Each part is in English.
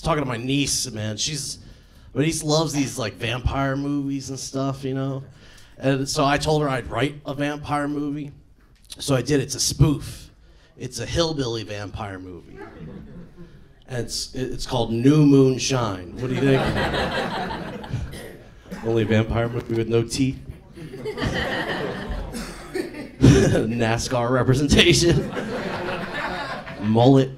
Talking to my niece, man. My niece loves these like vampire movies and stuff, you know. And so I told her I'd write a vampire movie. So I did. It's a spoof. It's a hillbilly vampire movie. And it's called New Moon Shine. What do you think? Only vampire movie with no teeth. NASCAR representation. Mullet.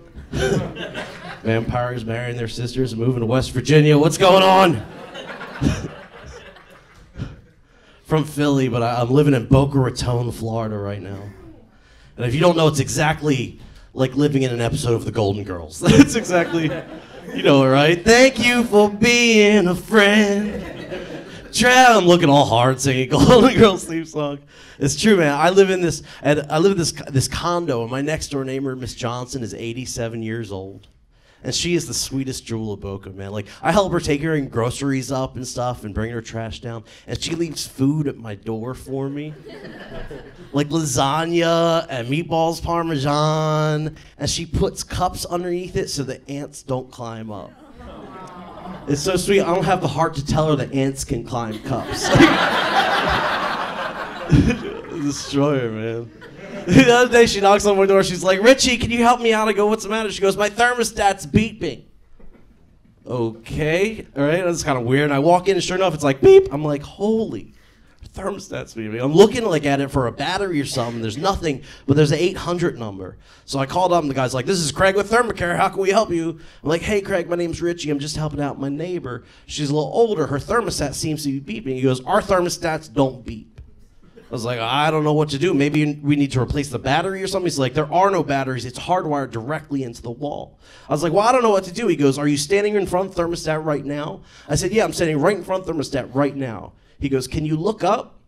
Vampires marrying their sisters and moving to West Virginia. What's going on? From Philly, but I'm living in Boca Raton, Florida right now. And if you don't know, it's exactly like living in an episode of The Golden Girls. That's exactly, you know it, right? Thank you for being a friend. I'm looking all hard singing Golden Girls theme song. It's true, man. I live in this condo, and my next door neighbor, Miss Johnson, is 87 years old. And she is the sweetest jewel of Boca, man. Like, I help her take her groceries up and stuff and bring her trash down. And she leaves food at my door for me. Like lasagna and meatballs parmesan. And she puts cups underneath it so the ants don't climb up. It's so sweet. I don't have the heart to tell her that ants can climb cups. Destroy her, man. The other day she knocks on my door. She's like, Richie, can you help me out? I go, what's the matter? She goes, my thermostat's beeping. Okay, all right, that's kind of weird. And I walk in and sure enough, it's like beep. I'm like, holy, thermostat's beeping. I'm looking like at it for a battery or something. There's nothing, but there's an 800 number. So I called up and the guy's like, this is Craig with Thermacare. How can we help you? I'm like, hey, Craig, my name's Richie. I'm just helping out my neighbor. She's a little older. Her thermostat seems to be beeping. He goes, our thermostats don't beep. I was like, I don't know what to do. Maybe we need to replace the battery or something. He's like, there are no batteries. It's hardwired directly into the wall. I was like, well, I don't know what to do. He goes, are you standing in front of the thermostat right now? I said, yeah, I'm standing right in front of the thermostat right now. He goes, can you look up?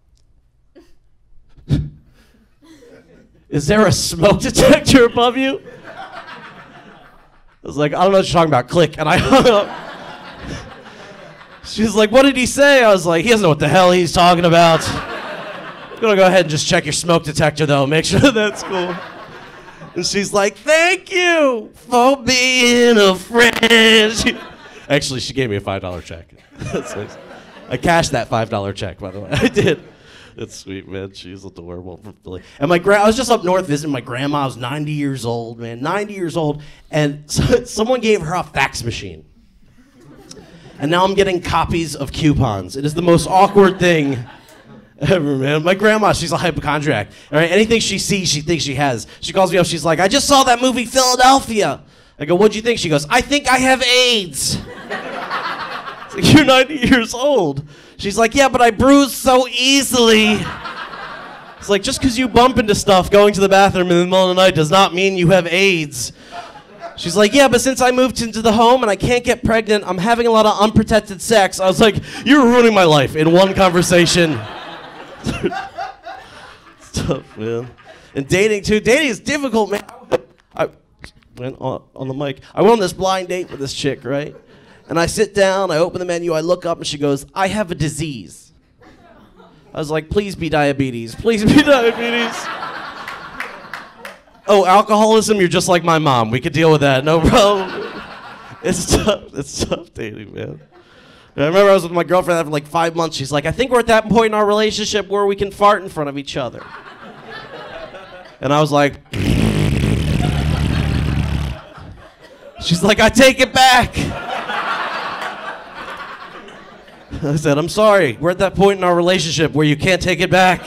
Is there a smoke detector above you? I was like, I don't know what you're talking about. Click. And I hung up. She's like, what did he say? I was like, he doesn't know what the hell he's talking about. I'm gonna go ahead and just check your smoke detector though, make sure that's cool. And she's like, thank you for being a friend. Actually, she gave me a $5 check. That's nice. I cashed that $5 check, by the way. I did. It's sweet, man. She's adorable from Philly. And I was just up north visiting my grandma. I was 90 years old, man, 90 years old. And someone gave her a fax machine. And now I'm getting copies of coupons. It is the most awkward thing ever, man. My grandma, she's a hypochondriac. All right, anything she sees, she thinks she has. She calls me up, she's like, I just saw that movie Philadelphia. I go, what'd you think? She goes, I think I have AIDS. It's like, you're 90 years old. She's like, yeah, but I bruise so easily. It's like, just because you bump into stuff going to the bathroom in the middle of the night does not mean you have AIDS. She's like, yeah, but since I moved into the home and I can't get pregnant, I'm having a lot of unprotected sex. I was like, you're ruining my life in one conversation. It's tough, man. And dating, too. Dating is difficult, man. I went on the mic. I went on this blind date with this chick, right? And I sit down, I open the menu, I look up, and she goes, I have a disease. I was like, please be diabetes. Please be diabetes. Oh, alcoholism, you're just like my mom. We could deal with that, no problem. It's tough dating, man. And I remember I was with my girlfriend after like 5 months. She's like, I think we're at that point in our relationship where we can fart in front of each other. And I was like, she's like, I take it back. I said, I'm sorry. We're at that point in our relationship where you can't take it back.